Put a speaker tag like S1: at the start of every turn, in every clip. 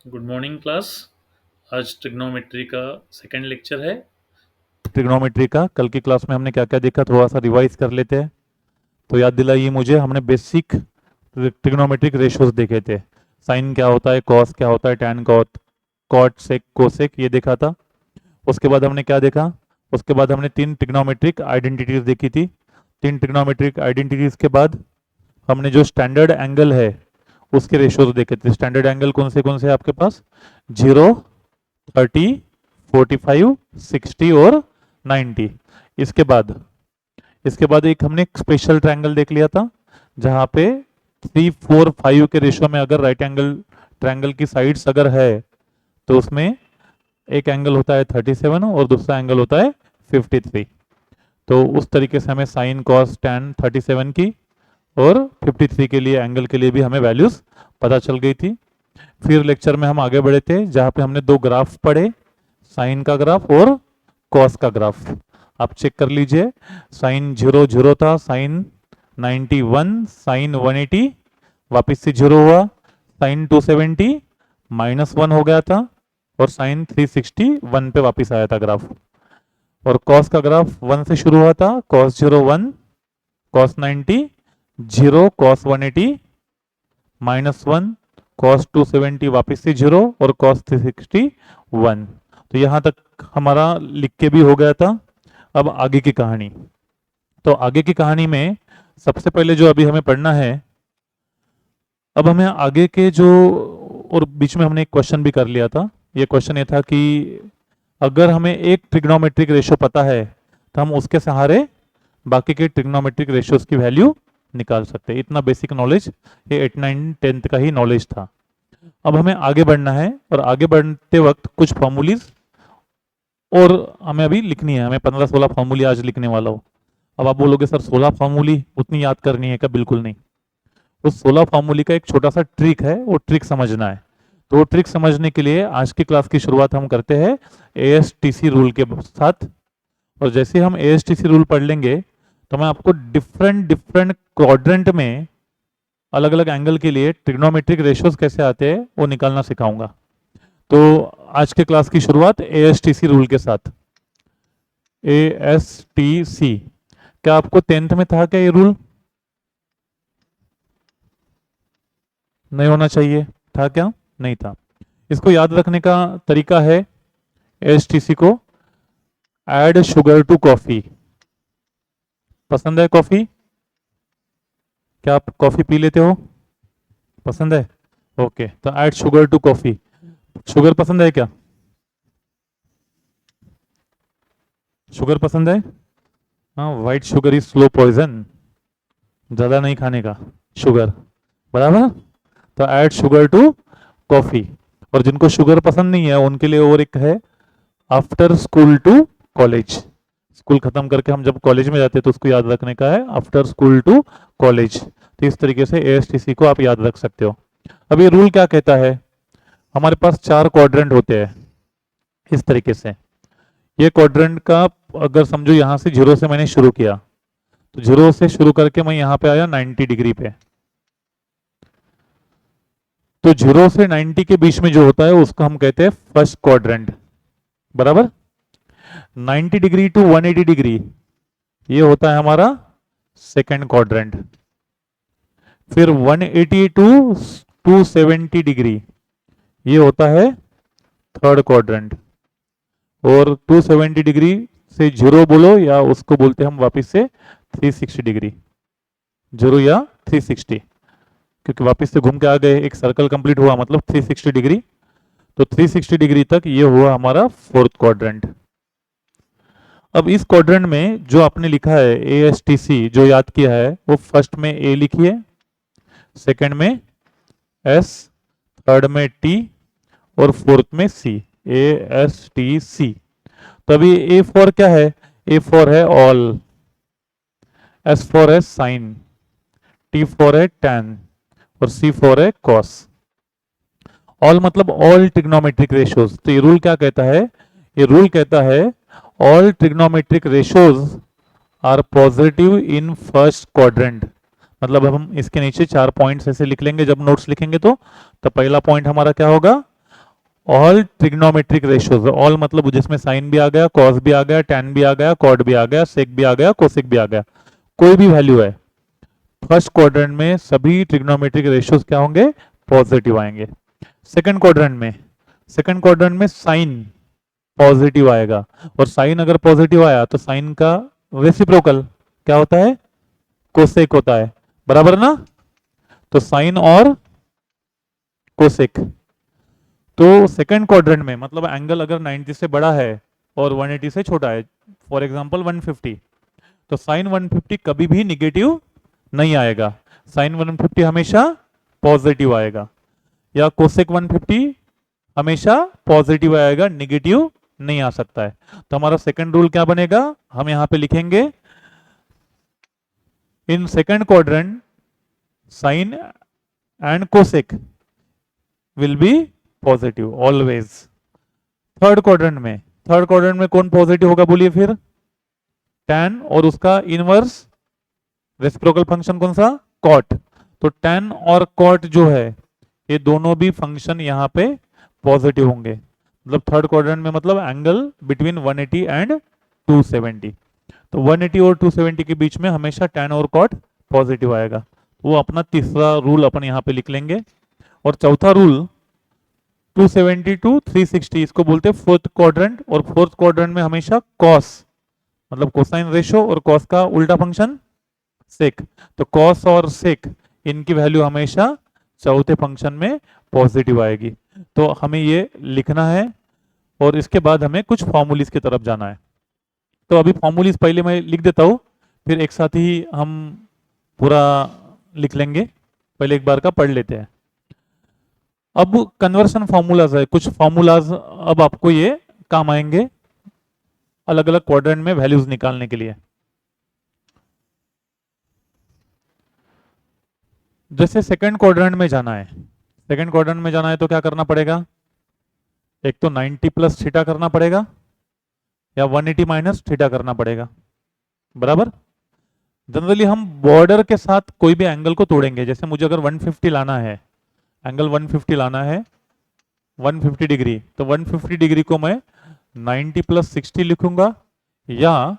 S1: Good morning class. आज trigonometry का second lecture है।
S2: ट्रिग्नोमेट्री का कल की क्लास में हमने क्या क्या देखा, थोड़ा सा रिवाइज कर लेते हैं। तो याद दिलाइए मुझे, हमने बेसिक ट्रिग्नोमेट्रिक रेशियोज देखे थे। साइन क्या होता है, कॉस क्या होता है, टैन कॉट सेक कोसेक, ये देखा था। उसके बाद हमने क्या देखा, उसके बाद हमने तीन ट्रिग्नोमेट्रिक आइडेंटिटीज देखी थी। तीन ट्रिग्नोमेट्रिक आइडेंटिटीज के बाद हमने जो स्टैंडर्ड एंगल है उसके रेशियोज देखे थे। स्टैंडर्ड एंगल कौन से आपके पास? 0, 30, 45, 60 और 90। इसके बाद इसके बाद एक हमने स्पेशल ट्रायंगल देख लिया था, जहां पे 3, 4, 5 के रेशियो में अगर राइट एंगल ट्रायंगल की साइड्स अगर है तो उसमें एक एंगल होता है 37 और दूसरा एंगल होता है 53। तो उस तरीके से हमें साइन कॉस टैन 37 की और 53 के लिए एंगल के लिए भी हमें वैल्यूज पता चल गई थी। फिर लेक्चर में हम आगे बढ़े थे, जहाँ पे हमने दो ग्राफ पढ़े, साइन का ग्राफ और कॉस का ग्राफ। आप चेक कर लीजिए, साइन 0 0 था, साइन 91, साइन 180 वापस से 0 हुआ, साइन 270 -1 हो गया था और साइन 360 1 पे वापस आया था ग्राफ। और कॉस का ग्राफ 1 से शुरू हुआ था, कॉस 0 1, कॉस 90 0, कॉस 180 -1, कॉस 270 वापस से 0 और कॉस 360 1। तो यहाँ तक हमारा लिख के भी हो गया था। अब आगे की कहानी। तो आगे की कहानी में सबसे पहले जो अभी हमें पढ़ना है, अब हमें आगे के जो, और बीच में हमने एक क्वेश्चन भी कर लिया था। ये क्वेश्चन ये था कि अगर हमें एक ट्रिग्नोमेट्रिक रेशियो पता है तो हम उसके सहारे बाकी के ट्रिग्नोमेट्रिक रेशियोज की वैल्यू निकाल सकते हैं। इतना बेसिक नॉलेज ये 8, 9, 10th का ही नॉलेज था। अब हमें आगे बढ़ना है और आगे बढ़ते वक्त कुछ फॉर्मूलीज और हमें अभी लिखनी है। हमें 15-16 फॉर्मूली आज लिखने वाला हूँ। अब आप बोलोगे सर 16 फॉर्मूली उतनी याद करनी है क्या? बिल्कुल नहीं। उस 16 फॉर्मूली का एक छोटा सा ट्रिक है, वो ट्रिक समझना है। तो वो ट्रिक समझने के लिए आज की क्लास की शुरुआत हम करते हैं एएसटीसी रूल के साथ। और जैसे हम एएसटीसी रूल पढ़ लेंगे तो मैं आपको डिफरेंट डिफरेंट क्वाड्रेंट में अलग अलग एंगल के लिए ट्रिग्नोमेट्रिक रेशियोज कैसे आते हैं वो निकालना सिखाऊंगा। तो आज के क्लास की शुरुआत एएसटीसी रूल के साथ। एएसटीसी, क्या आपको 10th में था क्या ये रूल? नहीं होना चाहिए था क्या? नहीं था। इसको याद रखने का तरीका है एएसटीसी को, ऐड शुगर टू कॉफी। पसंद है कॉफी? क्या आप कॉफी पी लेते हो? पसंद है? ओके, तो add sugar to coffee. Sugar पसंद है क्या? शुगर पसंद है? हाँ, white sugar is slow poison, ज्यादा नहीं खाने का शुगर, बराबर। तो ऐड शुगर टू कॉफी। और जिनको शुगर पसंद नहीं है उनके लिए और एक है, after school to college. School खत्म करके हम जब कॉलेज में जाते हैं तो उसको याद रखने का है, आफ्टर स्कूल टू कॉलेज। तो इस तरीके से एएसटीसी को आप याद रख सकते हो। अब ये रूल क्या कहता है, हमारे पास 4 क्वाड्रेंट होते हैं इस तरीके से। ये क्वाड्रेंट का अगर समझो यहाँ से 0 से मैंने शुरू किया, तो 0 से शुरू करके मैं यहाँ पे आया 90 डिग्री पे। तो 0 से 90 के बीच में जो होता है उसको हम कहते हैं फर्स्ट क्वाड्रेंट, बराबर। 90 डिग्री टू 180 डिग्री ये होता है हमारा सेकंड क्वाड्रेंट। फिर 180 टू 270 डिग्री ये होता है थर्ड क्वाड्रेंट। और 270 डिग्री से 0 बोलो या उसको बोलते हैं हम वापस से 360 डिग्री, 0 या 360, क्योंकि वापस से घूम के आ गए, एक सर्कल कंप्लीट हुआ मतलब 360 डिग्री। तो 360 डिग्री तक ये हुआ हमारा फोर्थ क्वाड्रेंट। अब इस क्वाड्रेंट में जो आपने लिखा है एएसटीसी जो याद किया है, वो फर्स्ट में ए लिखिए, सेकंड में एस, थर्ड में टी और फोर्थ में सी। A S T C. तो अभी ए फॉर क्या है? ए फॉर है ऑल, एस फॉर है साइन, टी फॉर है टैन और सी फॉर है कॉस। ऑल मतलब ऑल ट्रिग्नोमेट्रिक रेशियोज। तो ये रूल क्या कहता है? ये रूल कहता है all trigonometric ratios are positive in first quadrant. मतलब हम इसके नीचे 4 पॉइंट्स ऐसे लिख लेंगे जब नोट्स लिखेंगे तो पहला पॉइंट हमारा क्या होगा? ऑल ट्रिग्नोमेट्रिक रेशियोज, ऑल मतलब जिसमें साइन भी आ गया, कॉस भी आ गया, टैन भी आ गया, कॉट भी आ गया, सेक भी आ गया, कोसेक भी आ गया, कोई भी वैल्यू है, फर्स्ट क्वाड्रेंट में सभी ट्रिग्नोमेट्रिक रेशियोज क्या होंगे, पॉजिटिव आएंगे। सेकंड क्वाड्रेंट में, सेकंड क्वाड्रेंट में साइन पॉजिटिव आएगा, और साइन अगर पॉजिटिव आया तो साइन का रेसिप्रोकल क्या होता है, कोसेक होता है, बराबर ना। तो साइन और कोसेक, तो सेकंड क्वाड्रेंट में मतलब एंगल अगर 90 से बड़ा है और 180 से छोटा है, फॉर एग्जांपल 150, तो साइन 150 कभी भी निगेटिव नहीं आएगा, साइन 150 हमेशा पॉजिटिव आएगा, या कोसेक 150 हमेशा पॉजिटिव आएगा, निगेटिव नहीं आ सकता है। तो हमारा सेकंड रूल क्या बनेगा, हम यहां पे लिखेंगे in second quadrant sine and cosec will be positive always. Third quadrant में, थर्ड क्वाड्रेंट में कौन पॉजिटिव होगा बोलिए फिर, tan, और उसका इनवर्स रेसिप्रोकल फंक्शन कौन सा, कॉट। तो tan और कॉट जो है ये दोनों भी फंक्शन यहाँ पे पॉजिटिव होंगे, मतलब थर्ड क्वाड्रेंट में मतलब एंगल बिटवीन 180 एंड 270। तो 180 और 270 के बीच में हमेशा tan और कॉट पॉजिटिव आएगा, वो अपना तीसरा रूल अपन यहाँ पे लिख लेंगे। और चौथा रूल 270 टू 360, इसको बोलते हैं फोर्थ क्वाड्रेंट, और फोर्थ क्वाड्रेंट में हमेशा कॉस मतलब कोसाइन रेशो और कॉस का उल्टा फंक्शन सेक, तो कॉस और सेक इनकी वैल्यू हमेशा चौथे फंक्शन में पॉजिटिव आएगी। तो हमें ये लिखना है, और इसके बाद हमें कुछ फॉर्मूलीज की तरफ जाना है। तो अभी फॉर्मूलीज पहले मैं लिख देता हूँ, फिर एक साथ ही हम पूरा लिख लेंगे, पहले एक बार का पढ़ लेते हैं। अब कन्वर्शन फॉर्मूलाज है, कुछ फॉर्मूलाज अब आपको ये काम आएंगे अलग अलग क्वाड्रेंट में वैल्यूज निकालने के लिए। जैसे सेकंड क्वाड्रेंट में जाना है, सेकंड क्वाड्रेंट में जाना है तो क्या करना पड़ेगा, एक तो 90 प्लस थीटा करना पड़ेगा, या 180 माइनस थीटा करना पड़ेगा, बराबर। जनरली हम बॉर्डर के साथ कोई भी एंगल को तोड़ेंगे, जैसे मुझे अगर 150 लाना है, एंगल 150 लाना है 150 डिग्री, तो 150 डिग्री को मैं 90 प्लस 60 लिखूंगा, या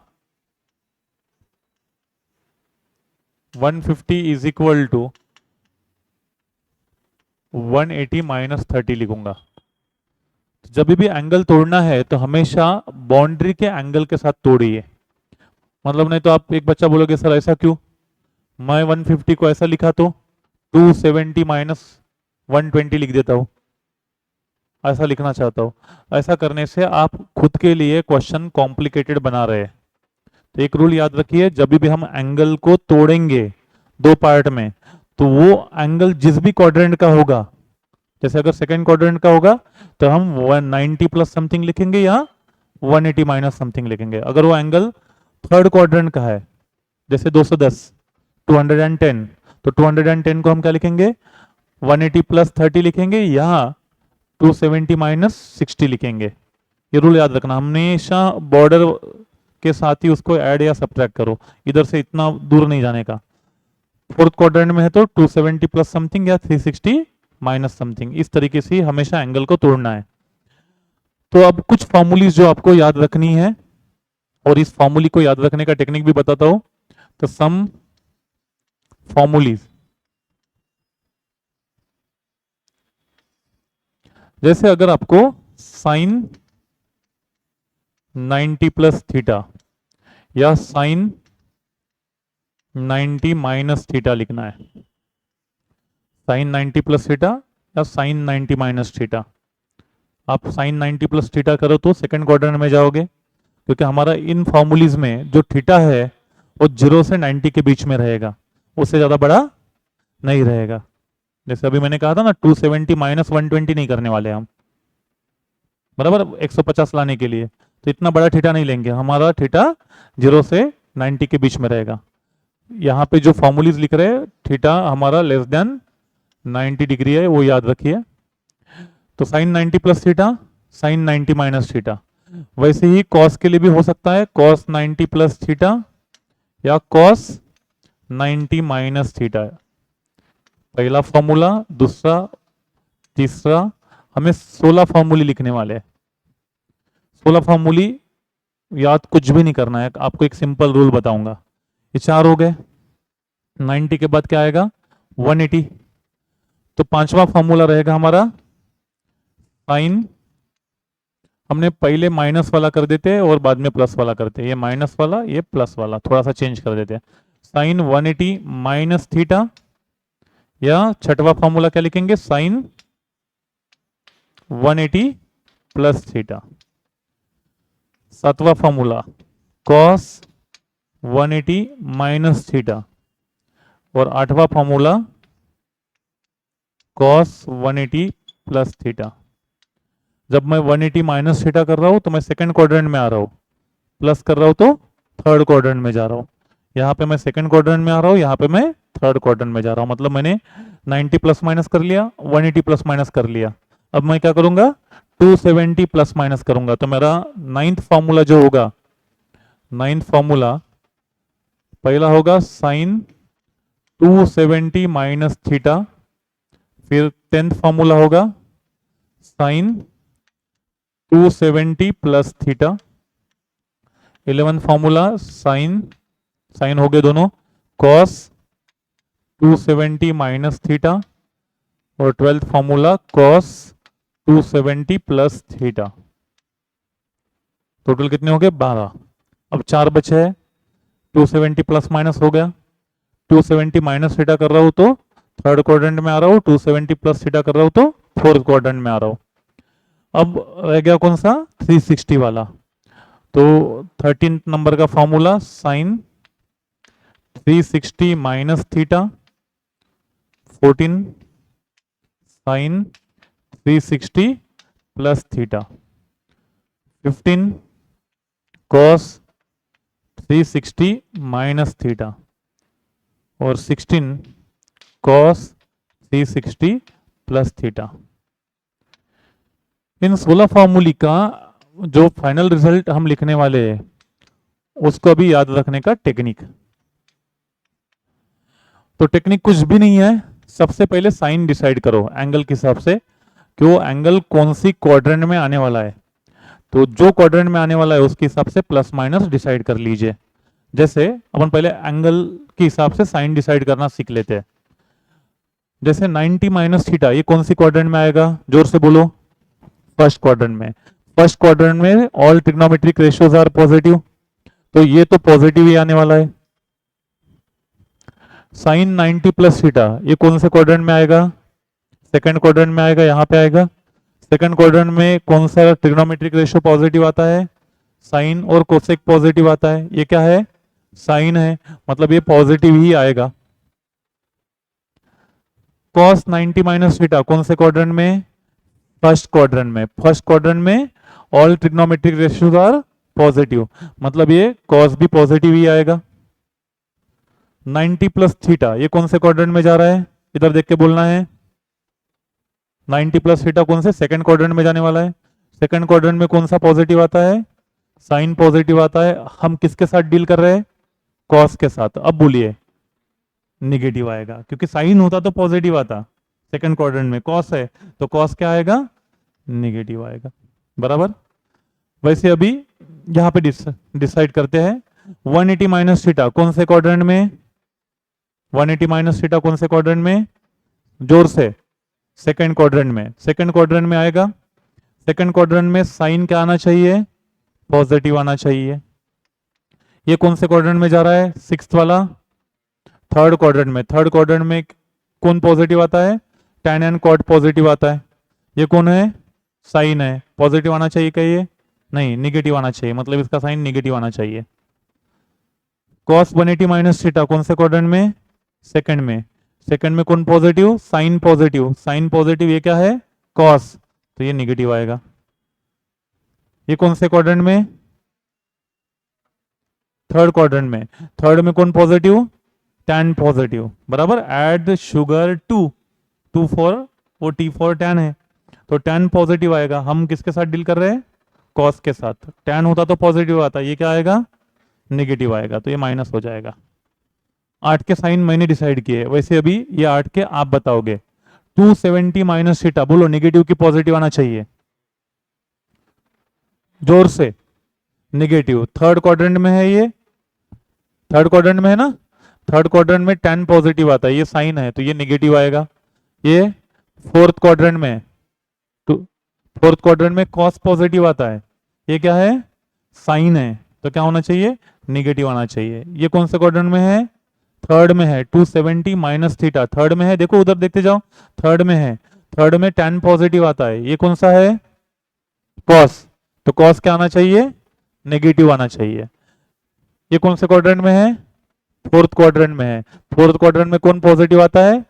S2: 150 इज इक्वल टू 180 माइनस 30 लिखूंगा। तो जब भी एंगल तोड़ना है तो हमेशा बाउंड्री के एंगल के साथ तोड़िए, मतलब नहीं तो आप एक बच्चा बोलोगे सर ऐसा क्यों, मैं 150 को ऐसा लिखा तो 270 माइनस 120 लिख देता हूं, ऐसा लिखना चाहता हूं। ऐसा करने से आप खुद के लिए क्वेश्चन कॉम्प्लिकेटेड बना रहे हैं। तो एक रूल याद रखिए, जब भी हम एंगल को तोड़ेंगे दो पार्ट में, तो वो एंगल जिस भी क्वाड्रेंट का होगा, जैसे अगर सेकंड क्वाड्रेंट का होगा तो हम 190 प्लस समथिंग लिखेंगे या 180 माइनस समथिंग लिखेंगे। अगर वो एंगल थर्ड क्वाड्रेंट का है, जैसे 210 210, तो 210 को हम क्या लिखेंगे, 180 प्लस 30 लिखेंगे या 270 माइनस 60 लिखेंगे। ये रूल याद रखना, हमेशा बॉर्डर के साथ ही उसको ऐड या सब्ट्रैक्ट करो, इधर से इतना दूर नहीं जाने का। फोर्थ क्वाड्रेंट में है तो 270 प्लस समथिंग या 360 माइनस समथिंग, इस तरीके से हमेशा एंगल को तोड़ना है। तो अब कुछ फॉर्मूलीज जो आपको याद रखनी है, और इस फॉर्मूली को याद रखने का टेक्निक भी बताता हूं। तो सम फॉर्मूलीज, जैसे अगर आपको साइन 90 प्लस थीटा या साइन 90 माइनस थीटा लिखना है, साइन 90 प्लस थीटा या साइन 90 माइनस थीटा, आप साइन 90 प्लस थीटा करो तो सेकंड क्वाड्रेंट में जाओगे, क्योंकि हमारा इन फॉर्मूलीज में जो थीटा है वो 0 से 90 के बीच में रहेगा, उससे ज़्यादा बड़ा नहीं रहेगा। जैसे अभी मैंने कहा था ना 270 माइनस 120 नहीं करने वाले हम, बराबर 150 लाने के लिए, तो इतना बड़ा थीटा नहीं लेंगे, हमारा थीटा 0 से 90 के बीच में रहेगा। यहाँ पे जो फॉर्मूलीज लिख रहे हैं थीटा हमारा लेस देन 90 डिग्री है, वो याद रखिए। तो sine 90 plus theta, sine 90 minus theta, वैसे ही कॉस के लिए भी हो सकता है, कॉस 90 प्लस थीटा या कॉस 90 माइनस थीटा। पहला फॉर्मूला, दूसरा, तीसरा, हमें 16 फॉर्मूले लिखने वाले हैं। 16 फॉर्मूले याद कुछ भी नहीं करना है, आपको एक सिंपल रूल बताऊंगा। ये 4 हो गए, 90 के बाद क्या आएगा 180। तो पांचवा फॉर्मूला रहेगा हमारा साइन, हमने पहले माइनस वाला कर देते हैं और बाद में प्लस वाला करते हैं, ये माइनस वाला ये प्लस वाला थोड़ा सा चेंज कर देते हैं। साइन 180 माइनस थीटा, या छठवा फॉर्मूला क्या लिखेंगे साइन 180 प्लस थीटा। सातवां फॉर्मूला कॉस 180 माइनस थीटा, और आठवां फॉर्मूला कॉस 180 प्लस थीटा। जब मैं 180 माइनस थीटा कर रहा हूं तो मैं सेकंड क्वाड्रेंट में आ रहा हूं, प्लस कर रहा हूं तो थर्ड क्वाड्रेंट में जा रहा हूं। यहाँ पे मैं सेकंड क्वाड्रेंट में आ रहा हूं, यहाँ पे मैं थर्ड क्वाड्रेंट में जा रहा हूं। मतलब मैंने 90 प्लस माइनस कर लिया, 180 प्लस माइनस कर लिया। अब मैं क्या करूंगा 270 प्लस माइनस करूंगा। तो मेरा नाइन्थ फॉर्मूला जो होगा, नाइन्थ फॉर्मूला पहला होगा साइन 270 माइनस थीटा, फिर 10th फॉर्मूला होगा sine 270 plus theta, 11th formula sine, sine हो गए दोनों, कॉस 270 माइनस थीटा, और 12th formula cos 270 plus theta. Total कितने हो गए 12। अब 4 बचे हैं, 270 प्लस माइनस हो गया, 270 माइनस थीटा कर रहा हूं तो थर्ड क्वाड्रेंट में आ रहा हूं, 270 प्लस थीटा कर रहा हूं तो फोर्थ क्वाड्रेंट में आ रहा हूं। अब रह गया कौन सा 360 वाला। तो 13 नंबर का formula sine 360 minus theta, 14 sine 360 plus theta, 15 cos 360 minus theta, और 16 कॉस 360 प्लस थीटा। इन 16 फॉर्मूले का जो फाइनल रिजल्ट हम लिखने वाले हैं उसको भी याद रखने का टेक्निक। तो टेक्निक कुछ भी नहीं है, सबसे पहले साइन डिसाइड करो एंगल के हिसाब से कि वो एंगल कौन सी क्वाड्रेंट में आने वाला है। तो जो क्वाड्रेंट में आने वाला है उसके हिसाब से प्लस माइनस डिसाइड कर लीजिए। जैसे अपन पहले एंगल के हिसाब से साइन डिसाइड करना सीख लेते हैं। जैसे 90 माइनस थीटा ये कौन सी क्वाड्रेंट में आएगा, जोर से बोलो। फर्स्ट क्वाड्रेंट में। फर्स्ट क्वाड्रेंट में all trigonometric ratios are positive, तो ये तो पॉजिटिव ही आने वाला है। साइन 90 प्लस थीटा ये कौन से क्वाड्रेंट में आएगा, सेकंड क्वाड्रेंट में आएगा, यहाँ पे आएगा। सेकंड क्वाड्रेंट में कौन सा ट्रिग्नोमेट्रिक रेशियो पॉजिटिव आता है, साइन और कोसेक पॉजिटिव आता है। ये क्या है साइन है, मतलब ये पॉजिटिव ही आएगा। कॉस 90 माइनस थीटा कौन से क्वाड्रेंट में, फर्स्ट क्वाड्रेंट में। फर्स्ट क्वाड्रेंट में all trigonometric ratios are positive, मतलब ये कॉस भी पॉजिटिव ही आएगा। 90 प्लस थीटा ये कौन से क्वाड्रेंट में जा रहा है, इधर देख के बोलना है। 90 प्लस थीटा कौन से सेकंड क्वाड्रेंट में जाने वाला है। सेकंड क्वाड्रेंट में कौन सा पॉजिटिव आता है, साइन पॉजिटिव आता है। हम किसके साथ डील कर रहे हैं, कॉस के साथ। अब बोलिए निगेटिव आएगा, क्योंकि साइन होता तो पॉजिटिव आता, सेकंड क्वाड्रेंट में कॉस है तो कॉस क्या आएगा, निगेटिव आएगा। बराबर। वैसे अभी यहां पे डिसाइड करते हैं 180 माइनस थीटा कौन से क्वाड्रेंट में, 180 माइनस थीटा कौन से क्वाड्रेंट में, जोर से, सेकंड क्वाड्रेंट में। सेकंड क्वाड्रेंट में आएगा, सेकंड क्वाड्रेंट में साइन क्या आना चाहिए, पॉजिटिव आना चाहिए। ये कौन से क्वाड्रेंट में जा रहा है, सिक्स्थ वाला, थर्ड क्वाड्रेंट में। थर्ड क्वाड्रेंट में कौन पॉजिटिव आता है, tan एंड कॉट पॉजिटिव आता है। ये कौन है, साइन है, पॉजिटिव आना चाहिए क्या, ये नहीं निगेटिव आना चाहिए, मतलब इसका साइन निगेटिव आना चाहिए। cos 180 माइनस थीटा कौन से क्वाड्रेंट में, सेकंड में। सेकंड में कौन positive, sine positive, sine positive ये क्या है cos, तो ये निगेटिव आएगा। ये कौन से क्वाड्रेंट में, थर्ड क्वाड्रेंट में। थर्ड में कौन पॉजिटिव, tan पॉजिटिव। बराबर। एड शुगर टू फॉर वो टी फॉर tan है, तो tan पॉजिटिव आएगा। हम किसके साथ डील कर रहे हैं, cos के साथ। tan होता तो पॉजिटिव आता, ये क्या आएगा नेगेटिव आएगा, तो ये माइनस हो जाएगा। 8 के साइन मैंने डिसाइड किए, वैसे अभी ये 8 के आप बताओगे। 270 माइनस थीटा, बोलो नेगेटिव की पॉजिटिव आना चाहिए, जोर से, नेगेटिव। थर्ड क्वाड्रेंट में है ये, थर्ड क्वाड्रेंट में है ना, थर्ड क्वाड्रेंट में tan पॉजिटिव आता है, ये साइन है तो ये नेगेटिव आएगा। ये फोर्थ क्वाड्रेंट में, तो फोर्थ क्वाड्रेंट में cos पॉजिटिव आता है, ये क्या है, साइन है, तो क्या होना चाहिए, नेगेटिव आना चाहिए। ये कौन से क्वाड्रेंट में है, थर्ड में है, 270 माइनस थीटा थर्ड में है, देखो उधर देखते जाओ, थर्ड में है, थर्ड में tan पॉजिटिव आता है, ये कौन सा है, cos, तो cos क्या आना चाहिए, नेगेटिव आना चाहिए। ये कौन से क्वाड्रेंट में है, फोर्थ क्वाड्रेंट में है, फोर्थ क्वाड्रेंट में कौन पॉजिटिव आता है,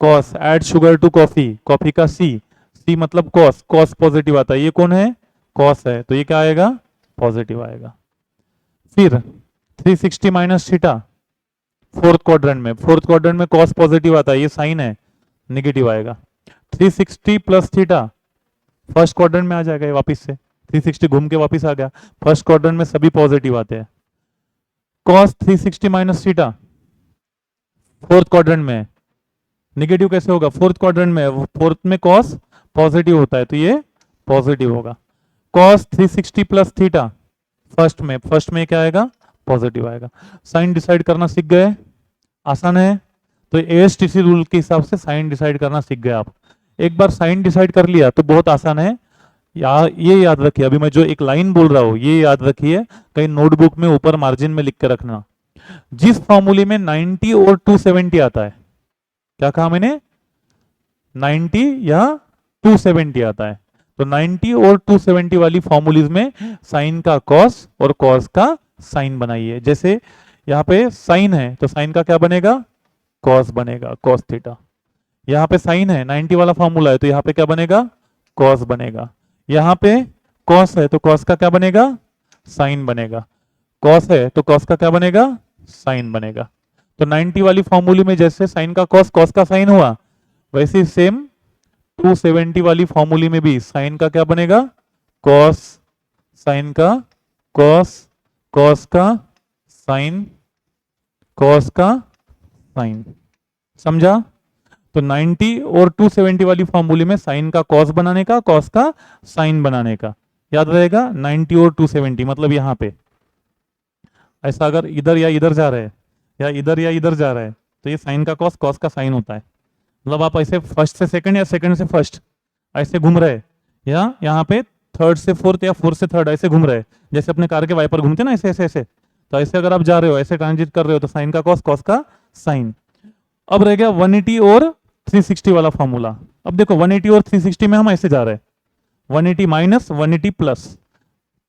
S2: cos, add sugar to coffee, coffee का सी, सी मतलब कॉस, कॉस पॉजिटिव आता है, ये कौन है, कॉस है, तो ये क्या आएगा, पॉजिटिव आएगा। फिर 360 माइनस थीटा फोर्थ क्वाड्रेंट में, फोर्थ क्वाड्रेंट में कॉस पॉजिटिव आता है, ये साइन है, नेगेटिव आएगा। 360 प्लस थीटा फर्स्ट क्वाड्रेंट में आ जाएगा, ये वापिस से 360 घूम के वापिस आ गया, फर्स्ट क्वाड्रेंट में सभी पॉजिटिव आते हैं। Cos 360 minus theta fourth quadrant में, नेगेटिव कैसे होगा, फोर्थ क्वाड्रेंट में, फोर्थ में कॉस पॉजिटिव होता है तो ये पॉजिटिव होगा। कॉस 360 प्लस थीटा फर्स्ट में क्या आएगा, पॉजिटिव आएगा। साइन डिसाइड करना सीख गए, आसान है, तो एएसटीसी रूल के हिसाब से साइन डिसाइड करना सीख गए आप। एक बार साइन डिसाइड कर लिया तो बहुत आसान है, ये याद रखिए, अभी मैं जो एक लाइन बोल रहा हूं ये याद रखिए, कहीं नोटबुक में ऊपर मार्जिन में लिख के रखना। जिस फॉर्मूले में 90 और 270 आता है, क्या कहा मैंने, 90 या 270 आता है, तो 90 और 270 वाली फॉर्मूलीज में साइन का कॉस और कॉस का साइन बनाइए। जैसे यहाँ पे साइन है तो साइन का क्या बनेगा, कॉस बनेगा, कॉस थीटा। यहाँ पे साइन है, 90 वाला फॉर्मूला है तो यहाँ पे क्या बनेगा, कॉस बनेगा। यहाँ पे कॉस है तो कॉस का क्या बनेगा, साइन बनेगा। कॉस है तो कॉस का क्या बनेगा, साइन बनेगा। तो 90 वाली फॉर्मूले में जैसे साइन का कॉस, कॉस का साइन हुआ, वैसे सेम 270 वाली फॉर्मूले में भी साइन का क्या बनेगा, कॉस, साइन का कॉस, कॉस का साइन, कॉस का साइन, समझा। तो 90 और 270 वाली फॉर्मूले में साइन का कॉस बनाने का, कॉस का साइन बनाने का, याद रहेगा। 90 और 270 मतलब यहां पे ऐसा अगर इधर या इधर जा रहे हैं या इधर या इधर जा रहा है तो ये साइन का कॉस, कॉस का साइन होता है। मतलब आप ऐसे फर्स्ट से सेकंड या सेकंड से फर्स्ट ऐसे घूम रहे, या यहाँ पे थर्ड से फोर्थ या फोर्थ से थर्ड ऐसे घूम रहे, जैसे अपने कार के वाइपर घूमते ना ऐसे ऐसे ऐसे, तो ऐसे अगर आप जा रहे हो, ऐसे ट्रांजिट कर रहे हो तो साइन का कॉस, कॉस का साइन। अब रह गया 180 और 360 वाला फॉर्मूला। अब देखो 180 और 360 में हम ऐसे जा रहे हैं, 180 माइनस 180 प्लस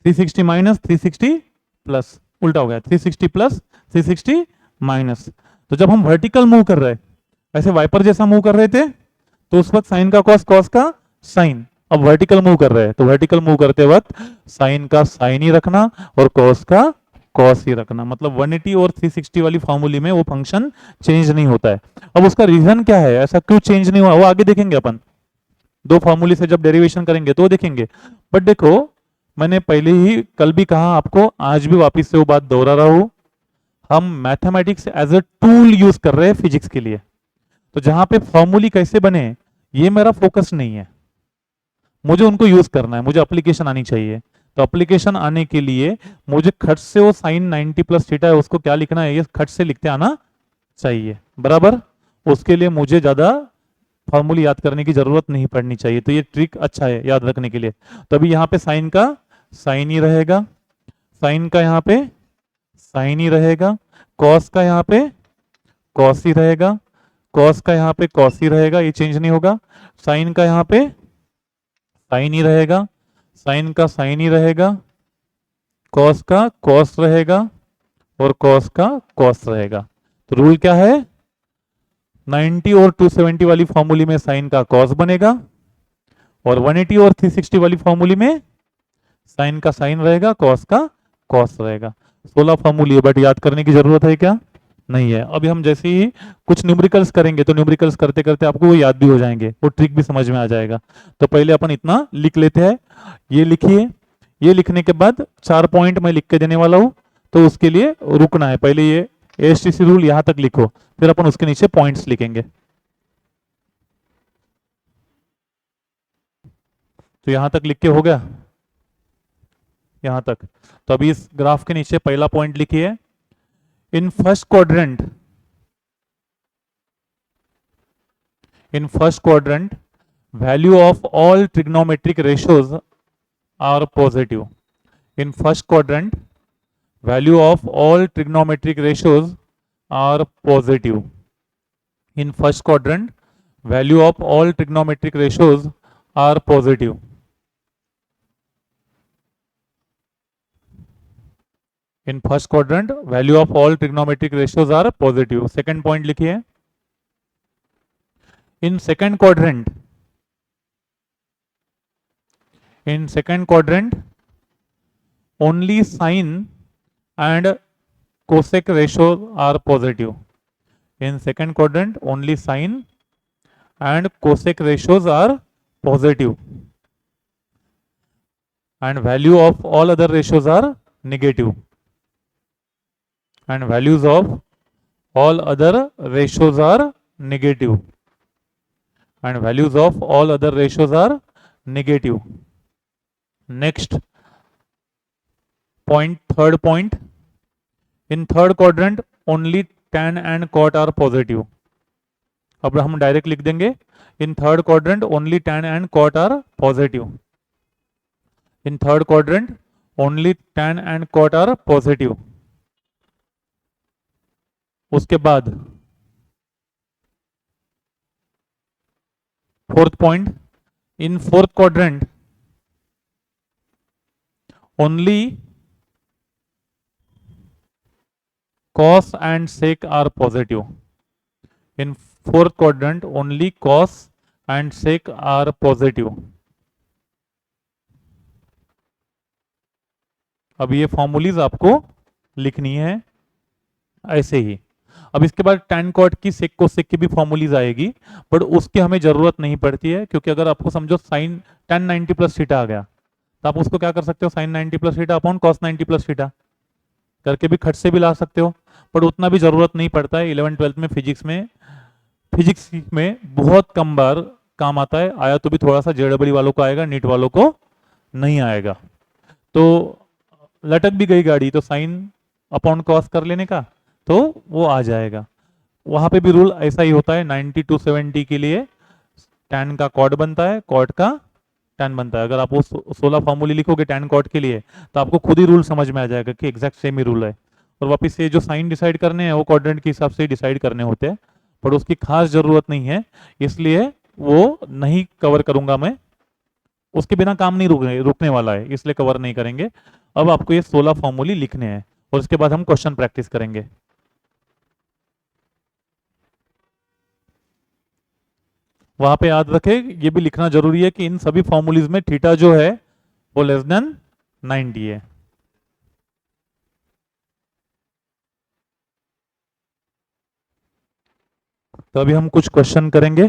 S2: 360 माइनस 360 प्लस, उल्टा हो गया, 360 प्लस 360 माइनस। तो जब हम वर्टिकल मूव कर रहे हैं, ऐसे वाइपर जैसा मूव कर रहे थे, तो उस वक्त साइन का कॉस, कॉस का साइन। अब वर्टिकल मूव कर रहे हैं तो वर्टिकल मूव करते वक्त साइन का साइन ही रखना और कॉस का कॉस ही रखना। मतलब 180 और 360 वाली फॉर्मूले में वो फंक्शन चेंज नहीं होता है। अब उसका रीजन क्या है, ऐसा क्यों चेंज नहीं हुआ, वो आगे देखेंगे अपन, दो फॉर्मूले से जब डेरिवेशन करेंगे तो देखेंगे। बट देखो मैंने पहले ही कल भी कहा आपको, आज भी वापिस से वो बात दोहरा रहा हूं, हम mathematics as a tool use कर रहे हैं फिजिक्स के लिए। तो जहां पे फॉर्मूले कैसे बने ये मेरा फोकस नहीं है, मुझे उनको यूज करना है, मुझे एप्लीकेशन आनी चाहिए। तो एप्लीकेशन आने के लिए मुझे खट से वो साइन 90 प्लस थीटा है उसको क्या लिखना है, ये खट से लिखते आना चाहिए, बराबर। उसके लिए मुझे ज्यादा फॉर्मूले याद करने की जरूरत नहीं पड़नी चाहिए, तो ये ट्रिक अच्छा है याद रखने के लिए। तो अभी यहाँ पे साइन का साइन ही रहेगा, साइन का यहाँ पे साइन ही रहेगा, कॉस का यहाँ पे कॉस ही रहेगा, कॉस का यहाँ पे कॉस ही रहेगा, ये चेंज नहीं होगा। साइन का यहाँ पे साइन ही रहेगा, साइन का साइन ही रहेगा, कॉस का कॉस रहेगा और कॉस का कॉस रहेगा। तो रूल क्या है, 90 और 270 वाली फॉर्मूले में साइन का कॉस बनेगा और 180 और 360 वाली फॉर्मूले में साइन का साइन रहेगा, कॉस का कॉस रहेगा। 16 फॉर्मूले, बट याद करने की जरूरत है क्या, नहीं है। अभी हम जैसे ही कुछ न्यूमेरिकल्स करेंगे तो न्यूमेरिकल्स करते करते आपको वो याद भी हो जाएंगे, वो ट्रिक भी समझ में आ जाएगा। तो पहले अपन इतना लिख लेते हैं, ये लिखिए। ये लिखने के बाद 4 पॉइंट मैं लिख के देने वाला हूं, तो उसके लिए रुकना है, पहले ये एएसटीसी रूल यहां तक लिखो, फिर अपन उसके नीचे पॉइंट्स लिखेंगे। तो यहां तक लिख के हो गया, यहां तक। तो अभी इस ग्राफ के नीचे पहला पॉइंट लिखिए, in first quadrant value of all trigonometric ratios are positive. In first quadrant value of all trigonometric ratios are positive. In first quadrant value of all trigonometric ratios are positive. In first quadrant value of all trigonometric ratios are positive. Second point लिखिए, in second quadrant only sine and cosec ratios are positive. In second quadrant only sine and cosec ratios are positive and value of all other ratios are negative, and values of all other ratios are negative, and values of all other ratios are negative. Next point, third point, in third quadrant only tan and cot are positive. अब हम direct लिख देंगे, in third quadrant only tan and cot are positive. In third quadrant only tan and cot are positive. उसके बाद fourth point, in fourth quadrant only cos and sec are positive. In fourth quadrant only cos and sec are positive. अब ये formulae आपको लिखनी है ऐसे ही। अब इसके बाद tan cot की sec cosec की भी फॉर्मूलीज आएगी, बट उसकी हमें जरूरत नहीं पड़ती है, क्योंकि अगर आपको समझो sin tan 90 प्लस थीटा आ गया तो आप उसको क्या कर सकते हो, sin 90 plus theta upon cos 90 plus theta करके भी खट से भी ला सकते हो, पर उतना भी जरूरत नहीं पड़ता है। 11th-12th में फिजिक्स में बहुत कम बार काम आता है, आया तो भी थोड़ा सा जेडब्ल्यू वालों को आएगा, नीट वालों को नहीं आएगा। तो लटक भी गई गाड़ी तो साइन अपॉन कॉस कर लेने का तो वो आ जाएगा। वहां पे भी रूल ऐसा ही होता है, 90 to 70 के लिए टैन का कॉट बनता है, कॉट का टैन बनता है। अगर आप वो 16 फॉर्मूले लिखोगे टैन कॉट के लिए तो आपको खुद ही रूल समझ में आ जाएगा कि एग्जैक्ट सेम ही रूल है। और वापस से जो साइन डिसाइड करने हैं वो क्वाड्रेंट के हिसाब से डिसाइड करने होते हैं, पर उसकी खास जरूरत नहीं है, इसलिए वो नहीं कवर करूंगा मैं। उसके बिना काम नहीं रुकने वाला है, इसलिए कवर नहीं करेंगे। अब आपको ये 16 फॉर्मूले लिखने हैं और उसके बाद हम क्वेश्चन प्रैक्टिस करेंगे। वहां पे याद रखें, ये भी लिखना जरूरी है कि इन सभी फॉर्मूलीज में थीटा जो है वो लेस देन 90 है। तो अभी हम कुछ क्वेश्चन करेंगे।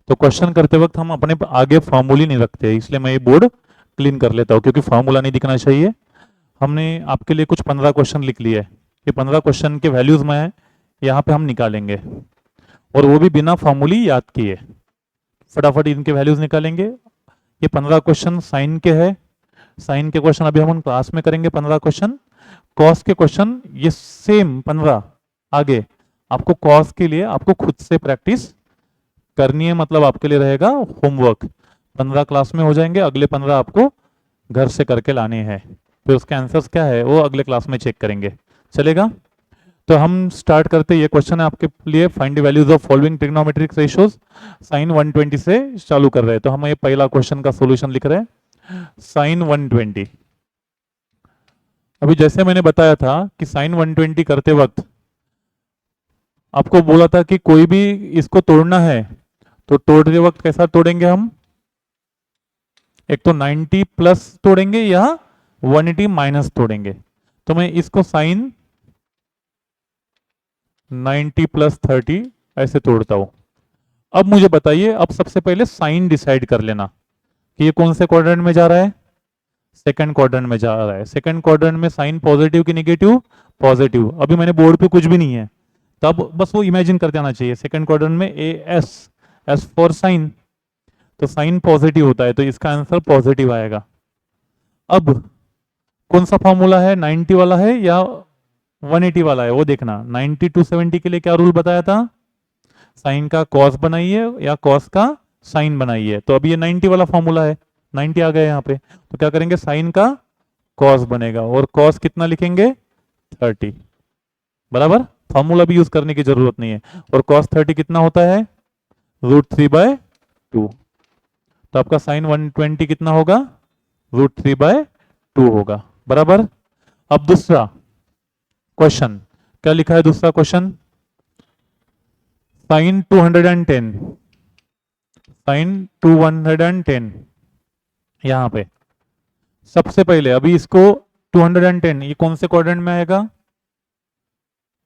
S2: तो क्वेश्चन करते वक्त हम अपने आगे फॉर्मूले नहीं रखते, इसलिए मैं ये बोर्ड क्लीन कर लेता हूँ, क्योंकि फॉर्मूला नहीं दिखना चाहिए। हमने आपके लिए कुछ 15 क्वेश्चन लिख लिए। ये 15 क्वेश्चन के वैल्यूज में यहाँ पे हम निकालेंगे, और वो भी बिना फॉर्मूली याद किए, फटाफट इनके वैल्यूज निकालेंगे। ये 15 क्वेश्चन साइन के हैं, साइन के क्वेश्चन अभी हम क्लास में करेंगे 15 क्वेश्चन। कॉस के क्वेश्चन ये सेम 15 आगे आपको कॉस के लिए आपको खुद से प्रैक्टिस करनी है, मतलब आपके लिए रहेगा होमवर्क। 15 क्लास में हो जाएंगे, अगले 15 आपको घर से करके लाने हैं, फिर उसके आंसर्स क्या है वो अगले क्लास में चेक करेंगे, चलेगा। तो हम स्टार्ट करते, ये क्वेश्चन है आपके लिए, find the values of following trigonometric ratios. Sine 120 से चालू कर रहे हैं, तो हम ये पहला क्वेश्चन का सॉल्यूशन लिख रहे हैं। साइन 120, अभी जैसे मैंने बताया था कि साइन 120 करते वक्त आपको बोला था कि कोई भी इसको तोड़ना है तो तोड़ते वक्त कैसा तोड़ेंगे हम, एक तो 90 प्लस तोड़ेंगे या 180 माइनस तोड़ेंगे। तो मैं इसको साइन 90 प्लस 30 ऐसे तोड़ता हूं। अब मुझे बताइए, अब सबसे पहले साइन डिसाइड कर लेना कि ये कौन से क्वाड्रेंट में जा रहा है, सेकंड क्वाड्रेंट में जा रहा है। सेकंड क्वाड्रेंट में साइन पॉजिटिव की नेगेटिव, पॉजिटिव। अभी मैंने बोर्ड पे कुछ भी नहीं है, तब बस वो इमेजिन कर जाना चाहिए। सेकंड क्वाड्रेंट में A S, S for sine, तो साइन पॉजिटिव होता है, तो इसका आंसर पॉजिटिव आएगा। अब कौन सा फॉर्मूला है, 90 वाला है या 180 वाला है, वो देखना। 90 टू 70 के लिए क्या रूल बताया था, साइन का कॉस बनाइए या कॉस का साइन बनाइए। तो अभी ये 90 वाला फॉर्मूला है, 90 आ गया यहाँ पे, तो क्या करेंगे, साइन का कॉस बनेगा और कॉस कितना लिखेंगे, 30, बराबर। फॉर्मूला भी यूज करने की जरूरत नहीं है। और कॉस 30 कितना होता है, √3/2। तो आपका साइन 120 कितना होगा, √3/2 होगा, बराबर। अब दूसरा क्वेश्चन क्या लिखा है, दूसरा क्वेश्चन, साइन 210, साइन 210 यहां पे सबसे पहले अभी इसको 210 ये कौन से क्वाड्रेंट में आएगा,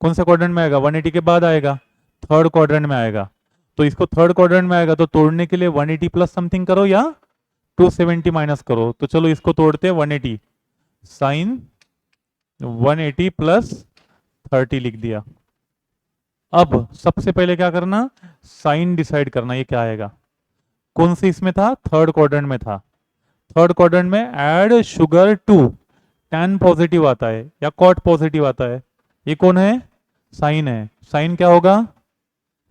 S2: कौन से क्वाड्रेंट में आएगा, 180 के बाद आएगा, थर्ड क्वाड्रेंट में आएगा। तो इसको थर्ड क्वाड्रेंट में आएगा तो तोड़ने के लिए 180 प्लस समथिंग करो या 270 माइनस करो। तो चलो इसको तोड़ते हैं, 180 साइन 180 प्लस 30 लिख दिया। अब सबसे पहले क्या करना, साइन डिसाइड करना, ये क्या आएगा, कौन से इसमें था, थर्ड क्वाड्रेंट में था। थर्ड क्वाड्रेंट में add sugar to, tan positive आता है या कॉट पॉजिटिव आता है, ये कौन है, साइन है। साइन क्या होगा,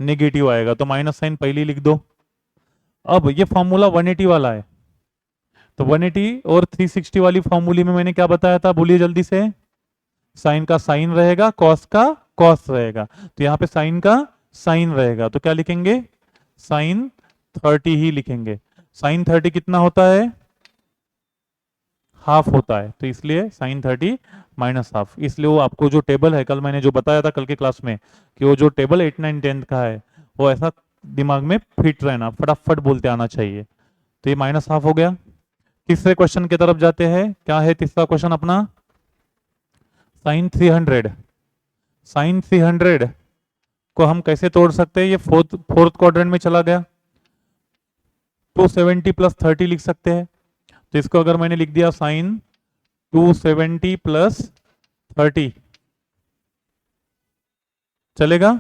S2: नेगेटिव आएगा, तो माइनस साइन पहले ही लिख दो। अब ये फॉर्मूला 180 वाला है, तो 180 और 360 वाली फॉर्मूले में मैंने क्या बताया था, बोलिए जल्दी से, साइन का साइन रहेगा, कॉस का कॉस रहेगा। तो यहां पे साइन का साइन रहेगा, तो क्या लिखेंगे, साइन 30 ही लिखेंगे। साइन 30 कितना होता है, हाफ होता है, तो इसलिए साइन 30 माइनस हाफ। इसलिए वो आपको जो टेबल है, कल मैंने जो बताया था कल के क्लास में, कि वो जो टेबल 8, 9, 10 का है, वो ऐसा दिमाग में फिट रहना, फटाफट बोलते आना चाहिए। तो ये माइनस हाफ हो गया। तीसरे क्वेश्चन की तरफ जाते हैं, क्या है तीसरा क्वेश्चन अपना, साइन 300, साइन 300 को हम कैसे तोड़ सकते हैं, ये फोर्थ क्वाड्रेंट में चला गया, 270 प्लस 30 लिख सकते हैं। तो इसको अगर मैंने लिख दिया साइन 270 प्लस 30, चलेगा।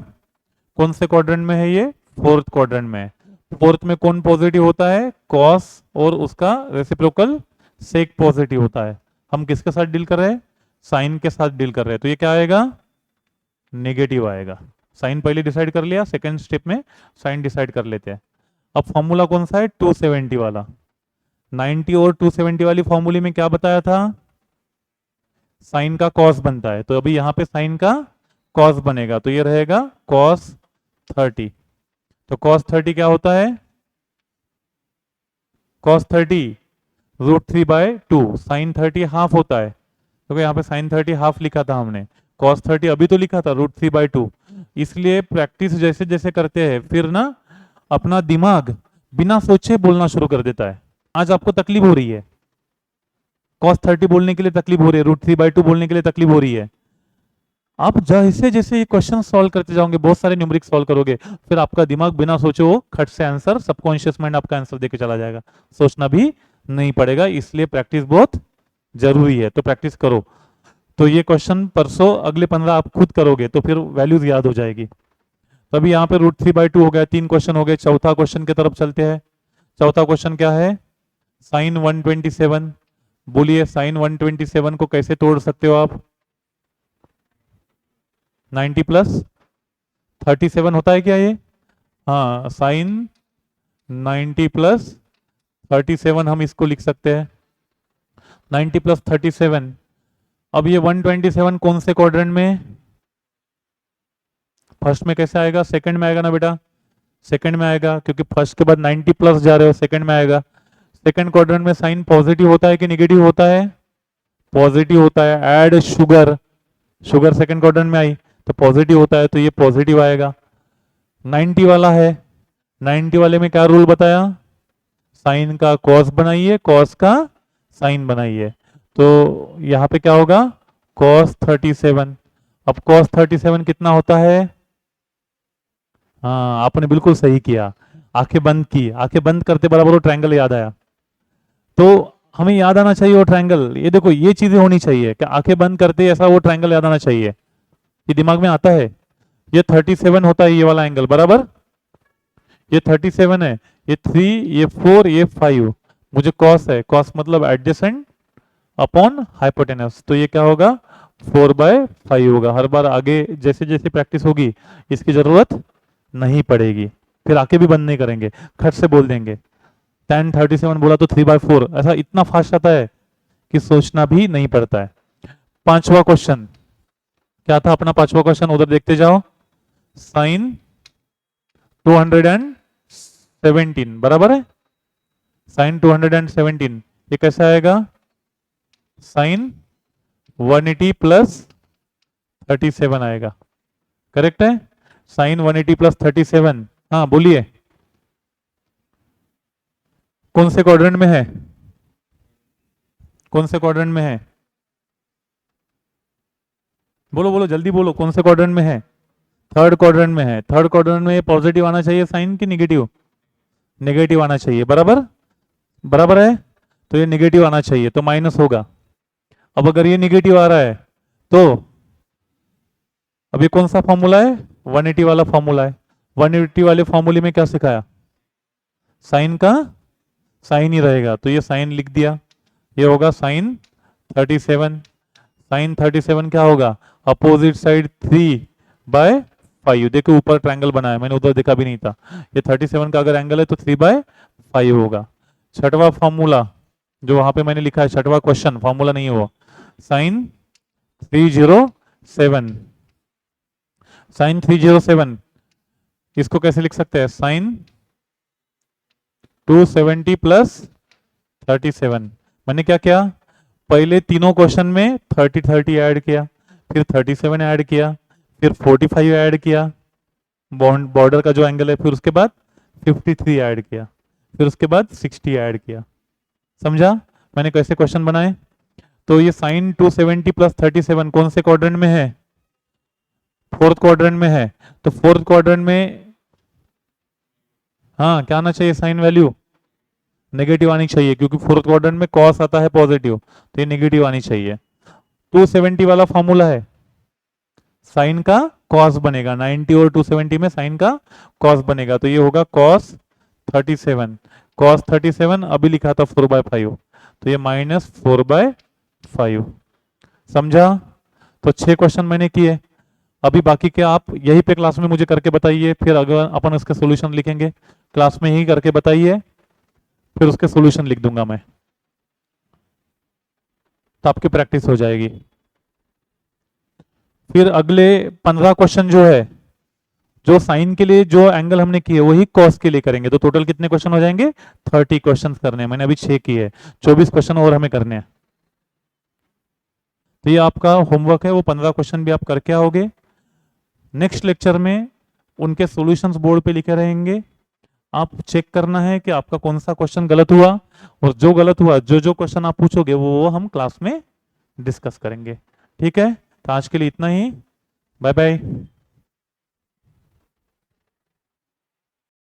S2: कौन से क्वाड्रेंट में है ये, फोर्थ क्वाड्रेंट में है। फोर्थ में कौन पॉजिटिव होता है, कॉस और उसका रेसिप्रोकल सेक पॉजिटिव होता है। हम किसके साथ डील कर रहे हैं, साइन के साथ डील कर रहे हैं, तो ये क्या आएगा, नेगेटिव आएगा। साइन पहले डिसाइड कर लिया, सेकेंड स्टेप में साइन डिसाइड कर लेते हैं। अब फॉर्मूला कौन सा है, 270 वाला। 90 और 270 वाली फॉर्मूले में क्या बताया था, साइन का कॉस बनता है, तो अभी यहां पे साइन का कॉस बनेगा, तो ये रहेगा कॉस 30। तो कॉस 30 क्या होता है, कॉस 30 √3/2, साइन 30 हाफ होता है, तो यहाँ पे साइन 30 हाफ लिखा था हमने, कॉस 30 अभी तो लिखा था √3/2। इसलिए प्रैक्टिस जैसे जैसे करते हैं, फिर ना अपना दिमाग बिना सोचे बोलना शुरू कर देता है। आज आपको तकलीफ हो रही है, cos 30 बोलने के लिए तकलीफ हो रही है, √3/2 बोलने के लिए तकलीफ हो रही है। आप जैसे जैसे ये क्वेश्चन सॉल्व करते जाओगे, बहुत सारे न्यूमेरिक सॉल्व करोगे, फिर आपका दिमाग बिना सोचे वो खट से आंसर, सबकॉन्शियस माइंड आपका आंसर देके चला जाएगा, सोचना भी नहीं पड़ेगा। इसलिए प्रैक्टिस बहुत जरूरी है, तो प्रैक्टिस करो। तो ये क्वेश्चन परसों अगले 15 आप खुद करोगे, तो फिर वैल्यूज याद हो जाएगी। तभी यहाँ पे √3/2 हो गया, 3 क्वेश्चन हो गए। चौथा क्वेश्चन की तरफ चलते हैं। चौथा क्वेश्चन क्या है, साइन 127। बोलिए साइन 127 को कैसे तोड़ सकते हो आप, 90 प्लस 37 होता है क्या ये, हाँ, साइन 90 प्लस 37 हम इसको लिख सकते हैं, 90 प्लस 37। अब ये 127 कौन से क्वाड्रेंट में, फर्स्ट में कैसे आएगा, सेकंड में आएगा ना बेटा, सेकंड में आएगा, क्योंकि फर्स्ट के बाद 90 प्लस जा रहे हो, सेकंड में आएगा। सेकंड क्वाड्रेंट में साइन पॉजिटिव होता है कि नेगेटिव होता है, पॉजिटिव होता है। Add sugar, sugar second quadrant में आई तो पॉजिटिव होता है, तो ये पॉजिटिव आएगा। 90 वाला है, 90 वाले में क्या रूल बताया, साइन का कॉस बनाइए, कॉस का साइन बनाइए। तो यहाँ पे क्या होगा, cos 37। अब cos 37 कितना होता है, हाँ आपने बिल्कुल सही किया, आंखें बंद की, आंखें बंद करते बराबर वो ट्रायंगल याद आया। तो हमें याद आना चाहिए वो ट्रायंगल, ये देखो ये चीजें होनी चाहिए कि आंखें बंद करते ऐसा वो ट्रायंगल याद आना चाहिए, ये दिमाग में आता है। ये 37 होता है ये वाला एंगल, बराबर, ये 37 है, ये 3, ये 4, ये 5, मुझे कॉस है, कॉस मतलब एडजेसेंट अपॉन हाइपोटेनस, तो ये क्या होगा 4/5 होगा। हर बार आगे जैसे जैसे प्रैक्टिस होगी इसकी जरूरत नहीं पड़ेगी, फिर आके भी बंद नहीं करेंगे, खट से बोल देंगे। 1037 बोला तो 3/4, ऐसा इतना फास्ट आता है कि सोचना भी नहीं पड़ता है। पांचवा क्वेश्चन क्या था अपना? पांचवा क्वेश्चन उधर देखते जाओ। साइन 217 बराबर है, साइन 217 ये कैसे आएगा? साइन 180 प्लस 37 आएगा, करेक्ट है? साइन 180 प्लस 37, हाँ बोलिए कौन से क्वाड्रेंट में है? कौन से क्वाड्रेंट में है? बोलो बोलो जल्दी बोलो, कौन से क्वाड्रेंट में है? थर्ड क्वाड्रेंट में है। थर्ड क्वाड्रेंट में पॉजिटिव आना चाहिए साइन की नेगेटिव? नेगेटिव आना चाहिए, बराबर बराबर है, तो ये नेगेटिव आना चाहिए, तो माइनस होगा। अब अगर ये नेगेटिव आ रहा है तो अब ये कौन सा फॉर्मूला है? 180 वाला फॉर्मूला है। 180 वाले फॉर्मूले में क्या सिखाया? साइन का साइन ही रहेगा, तो ये साइन लिख दिया, ये होगा साइन 37। साइन 37 क्या होगा? अपोजिट साइड 3/5, देखो ऊपर ट्रायंगल बना है, मैंने उधर देखा भी नहीं था। ये 37 का अगर एंगल है तो 3/5 होगा। छठवां फॉर्मूला जो वहां पे मैंने लिखा है, छठवां क्वेश्चन, फॉर्मूला नहीं हुआ, साइन 307। साइन 307 इसको कैसे लिख सकते हैं? Sine 270 plus 37। मैंने क्या किया? पहले तीनों क्वेश्चन में 30 ऐड किया, फिर 37 ऐड किया, फिर 45 ऐड किया बॉर्डर का जो एंगल है, फिर उसके बाद 53 ऐड किया, फिर उसके बाद 60 ऐड किया। समझा मैंने कैसे क्वेश्चन बनाए? तो ये साइन 270 प्लस 37 कौन से क्वाड्रेंट में है? फोर्थ क्वाड्रेंट में है। तो फोर्थ क्वाड्रेंट में हाँ क्या आना चाहिए? साइन वैल्यू नेगेटिव आनी चाहिए, क्योंकि फोर्थ क्वाड्रेंट में कॉस आता है पॉजिटिव, तो ये नेगेटिव आनी चाहिए। 270 वाला फॉर्मूला है, साइन का कॉस बनेगा, 90 और 270 में साइन का कॉस बनेगा, तो ये होगा कॉस 37। कॉस 37 अभी लिखा था 4/5, तो ये -4/5। समझा? तो 6 क्वेश्चन मैंने किए। अभी बाकी के आप यही पे क्लास में मुझे करके बताइए, फिर अगर अपन उसके सॉल्यूशन लिखेंगे, क्लास में ही करके बताइए, फिर उसके सॉल्यूशन लिख दूंगा मैं, तो आपकी प्रैक्टिस हो जाएगी। फिर अगले 15 क्वेश्चन जो है, जो साइन के लिए जो एंगल हमने किए वही कॉस के लिए करेंगे, तो टोटल कितने क्वेश्चन हो जाएंगे? 30 क्वेश्चन करने हैं। मैंने अभी 6 किए, 24 क्वेश्चन और हमें करने हैं। तो ये आपका होमवर्क है, वो 15 क्वेश्चन भी आप करके आओगे। नेक्स्ट लेक्चर में उनके सॉल्यूशंस बोर्ड पे लिखे रहेंगे, आप चेक करना है कि आपका कौन सा क्वेश्चन गलत हुआ, और जो गलत हुआ, जो जो क्वेश्चन आप पूछोगे वो हम क्लास में डिस्कस करेंगे। ठीक है, तो आज के लिए इतना ही। Bye bye.